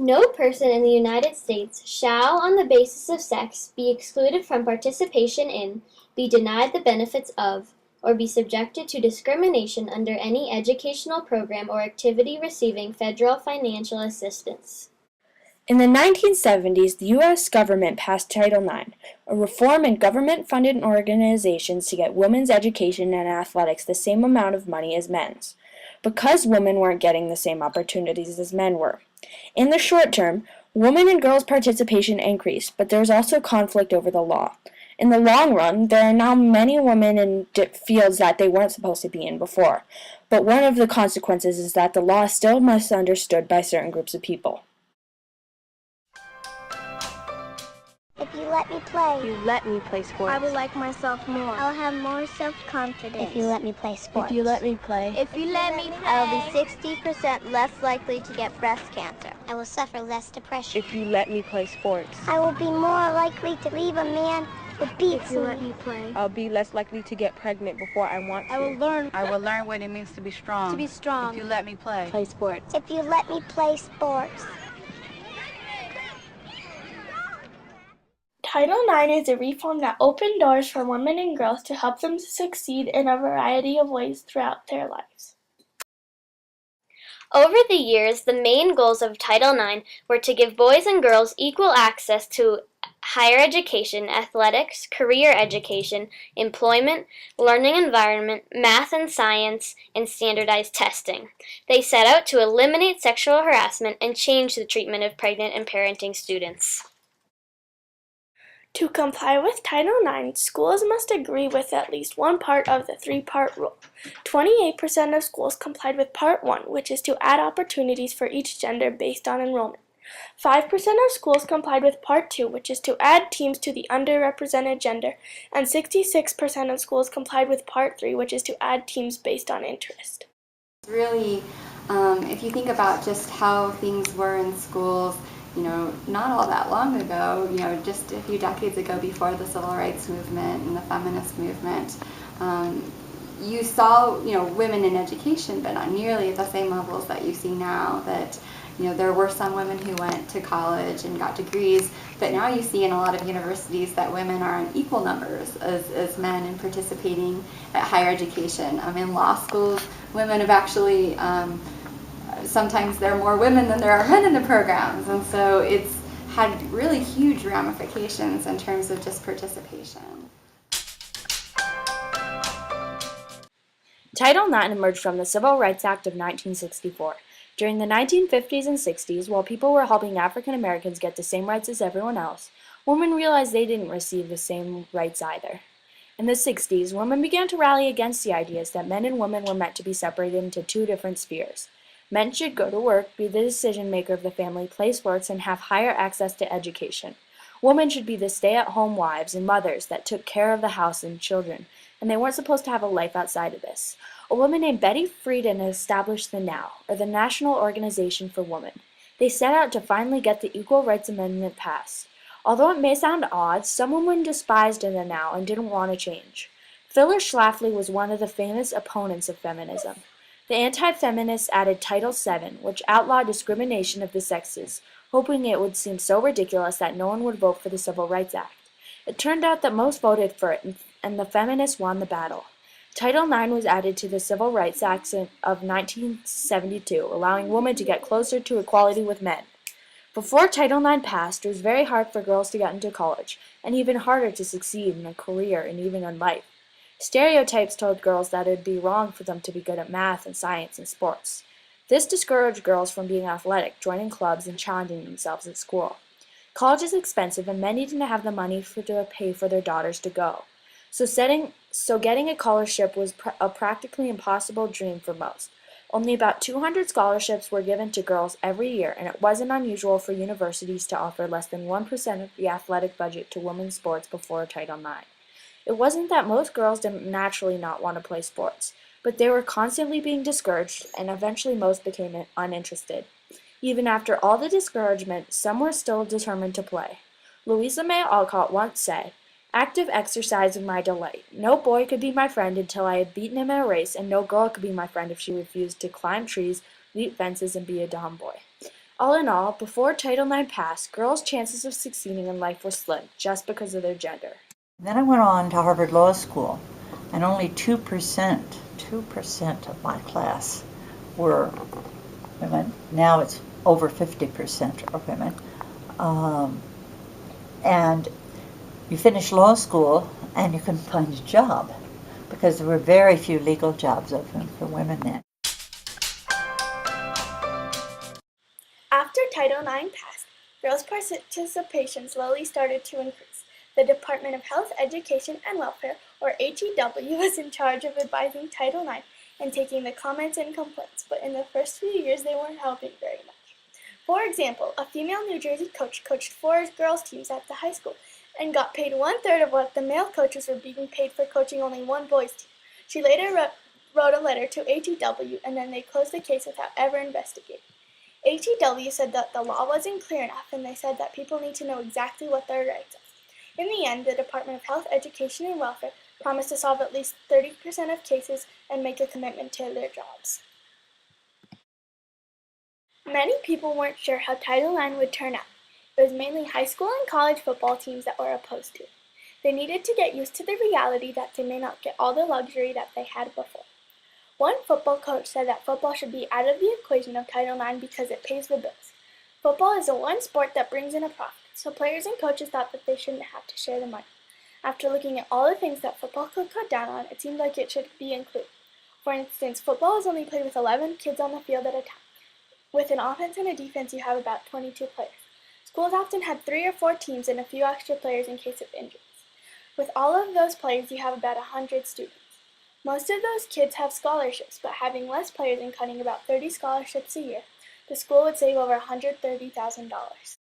No person in the United States shall, on the basis of sex, be excluded from participation in, be denied the benefits of, or be subjected to discrimination under any educational program or activity receiving federal financial assistance. In the 1970s, the U.S. government passed Title IX, a reform in government-funded organizations to get women's education and athletics the same amount of money as men's, because women weren't getting the same opportunities as men were. In the short term, women and girls' participation increased, but there was also conflict over the law. In the long run, there are now many women in fields that they weren't supposed to be in before, but one of the consequences is that the law is still misunderstood by certain groups of people. If you let me play. If you let me play sports. I will like myself more. I'll have more self-confidence. If you let me play sports. If you let me play. If you let me play. I will be 60% less likely to get breast cancer. I will suffer less depression. If you let me play sports. I will be more likely to leave a man who beats If you me. let me play. I'll be less likely to get pregnant before I want to. I will learn what it means to be strong. to be strong. If you let me play. Play sports. If you let me play sports. Title IX is a reform that opened doors for women and girls to help them succeed in a variety of ways throughout their lives. Over the years, the main goals of Title IX were to give boys and girls equal access to higher education, athletics, career education, employment, learning environment, math and science, and standardized testing. They set out to eliminate sexual harassment and change the treatment of pregnant and parenting students. To comply with Title IX, schools must agree with at least one part of the three-part rule. 28% of schools complied with Part 1, which is to add opportunities for each gender based on enrollment. 5% of schools complied with Part 2, which is to add teams to the underrepresented gender, and 66% of schools complied with Part 3, which is to add teams based on interest. Really, if you think about just how things were in schools, not all that long ago, just a few decades ago before the civil rights movement and the feminist movement, you saw, women in education, but not nearly at the same levels that you see now. That, there were some women who went to college and got degrees, but now you see in a lot of universities that women are in equal numbers as men in participating at higher education. In law schools, women have actually sometimes there are more women than there are men in the programs, and so it's had really huge ramifications in terms of just participation. Title IX emerged from the Civil Rights Act of 1964. During the 1950s and 60s, while people were helping African Americans get the same rights as everyone else, women realized they didn't receive the same rights either. In the 60s, women began to rally against the ideas that men and women were meant to be separated into two different spheres. Men should go to work, be the decision-maker of the family, play sports, and have higher access to education. Women should be the stay-at-home wives and mothers that took care of the house and children, and they weren't supposed to have a life outside of this. A woman named Betty Friedan established the NOW, or the National Organization for Women. They set out to finally get the Equal Rights Amendment passed. Although it may sound odd, some women despised the NOW and didn't want to change. Phyllis Schlafly was one of the famous opponents of feminism. The anti-feminists added Title VII, which outlawed discrimination of the sexes, hoping it would seem so ridiculous that no one would vote for the Civil Rights Act. It turned out that most voted for it, and the feminists won the battle. Title IX was added to the Civil Rights Act of 1972, allowing women to get closer to equality with men. Before Title IX passed, it was very hard for girls to get into college, and even harder to succeed in a career and even in life. Stereotypes told girls that it would be wrong for them to be good at math and science and sports. This discouraged girls from being athletic, joining clubs, and challenging themselves at school. College is expensive, and many didn't have the money to pay for their daughters to go. So getting a scholarship was a practically impossible dream for most. Only about 200 scholarships were given to girls every year, and it wasn't unusual for universities to offer less than 1% of the athletic budget to women's sports before Title IX. It wasn't that most girls didn't naturally not want to play sports, but they were constantly being discouraged, and eventually most became uninterested. Even after all the discouragement, some were still determined to play. Louisa May Alcott once said, "Active exercise is my delight. No boy could be my friend until I had beaten him in a race, and no girl could be my friend if she refused to climb trees, leap fences, and be a tomboy." All in all, before Title IX passed, girls' chances of succeeding in life were slim just because of their gender. Then I went on to Harvard Law School, and only 2% of my class were women. Now it's over 50% are women. And you finish law school and you can find a job because there were very few legal jobs open for women then. After Title IX passed, girls' participation slowly started to increase. The Department of Health, Education, and Welfare, or HEW, was in charge of advising Title IX and taking the comments and complaints, but in the first few years they weren't helping very much. For example, a female New Jersey coach coached 4 girls' teams at the high school and got paid 1/3 of what the male coaches were being paid for coaching only one boys' team. She later wrote a letter to HEW, and then they closed the case without ever investigating. HEW said that the law wasn't clear enough, and they said that people need to know exactly what their rights are. In the end, the Department of Health, Education, and Welfare promised to solve at least 30% of cases and make a commitment to their jobs. Many people weren't sure how Title IX would turn out. It was mainly high school and college football teams that were opposed to it. They needed to get used to the reality that they may not get all the luxury that they had before. One football coach said that football should be out of the equation of Title IX because it pays the bills. Football is the one sport that brings in a profit, so players and coaches thought that they shouldn't have to share the money. After looking at all the things that football could cut down on, it seemed like it should be included. For instance, football is only played with 11 kids on the field at a time. With an offense and a defense, you have about 22 players. Schools often had 3 or 4 teams and a few extra players in case of injuries. With all of those players, you have about 100 students. Most of those kids have scholarships, but having less players and cutting about 30 scholarships a year, the school would save over $130,000.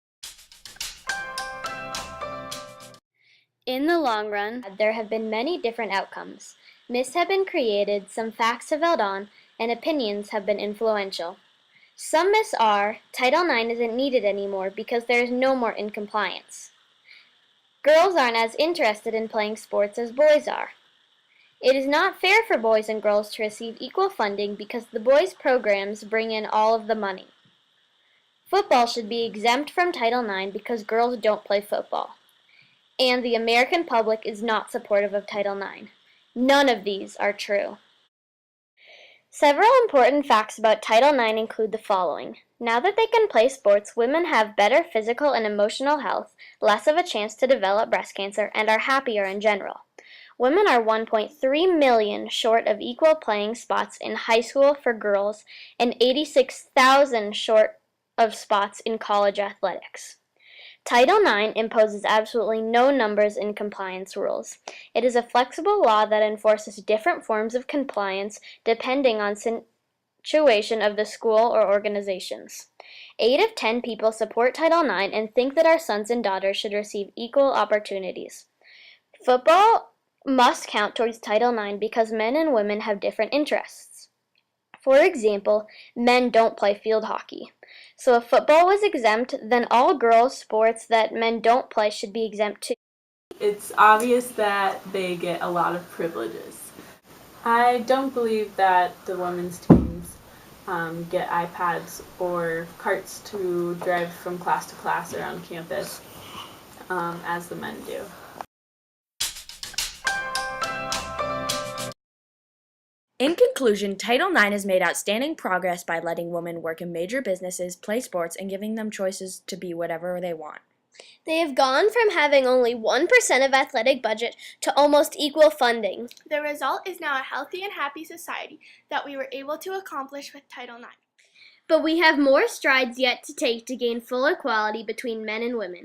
In the long run, there have been many different outcomes. Myths have been created, some facts have held on, and opinions have been influential. Some myths are, Title IX isn't needed anymore because there is no more incompliance. Girls aren't as interested in playing sports as boys are. It is not fair for boys and girls to receive equal funding because the boys' programs bring in all of the money. Football should be exempt from Title IX because girls don't play football. And the American public is not supportive of Title IX. None of these are true. Several important facts about Title IX include the following. Now that they can play sports, women have better physical and emotional health, less of a chance to develop breast cancer, and are happier in general. Women are 1.3 million short of equal playing spots in high school for girls and 86,000 short of spots in college athletics. Title IX imposes absolutely no numbers in compliance rules. It is a flexible law that enforces different forms of compliance depending on situation of the school or organizations. 8 of 10 people support Title IX and think that our sons and daughters should receive equal opportunities. Football must count towards Title IX because men and women have different interests. For example, men don't play field hockey. So if football was exempt, then all girls' sports that men don't play should be exempt too. It's obvious that they get a lot of privileges. I don't believe that the women's teams get iPads or carts to drive from class to class around campus as the men do. In conclusion, Title IX has made outstanding progress by letting women work in major businesses, play sports, and giving them choices to be whatever they want. They have gone from having only 1% of athletic budget to almost equal funding. The result is now a healthy and happy society that we were able to accomplish with Title IX. But we have more strides yet to take to gain full equality between men and women.